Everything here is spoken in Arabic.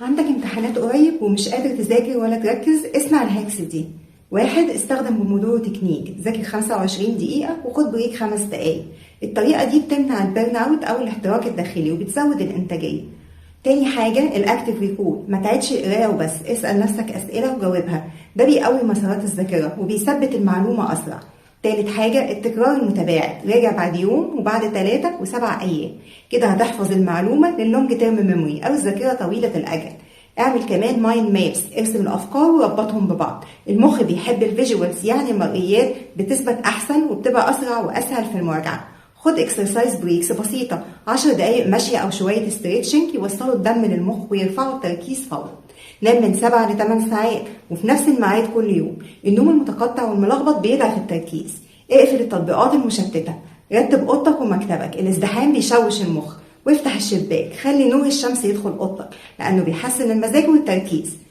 عندك امتحانات قريب ومش قادر تذاكر ولا تركز؟ اسمع الهاكس دي. 1. استخدم بومودورو تكنيك، ذاكر 25 دقيقة وخد بريك 5 دقايق. الطريقة دي بتمنع البيرن اوت أو الاحتراق الداخلي وبتزود الإنتاجية. تاني حاجة الأكتيف ريكول، ما تعيدش القراية وبس، اسأل نفسك أسئلة وجاوبها، ده بيقوي مسارات الذاكرة وبيثبت المعلومة أسرع. تالت حاجة التكرار المتباعد، راجع بعد يوم وبعد 3 و7 أيام، كده هتحفظ المعلومة لللونج تيرم ميموري أو الذاكرة طويلة الأجل. اعمل كمان مايند مابس، ارسم الأفكار وربطهم ببعض. المخ بيحب الفيجوالز، يعني المرئيات بتثبت أحسن وبتبقى أسرع وأسهل في المراجعة. خد اكسرسايز بريكس بسيطة، 10 دقايق مشي أو شوية ستريتشنج يوصلوا الدم للمخ ويرفعوا التركيز فورا. نام من 7 ل 8 ساعات وفي نفس الميعاد كل يوم. النوم المتقطع والملخبط بيضعف التركيز. اقفل التطبيقات المشتتة، رتب اوضتك ومكتبك، الازدحام بيشوش المخ. وافتح الشباك، خلي نور الشمس يدخل اوضتك لانه بيحسن المزاج والتركيز.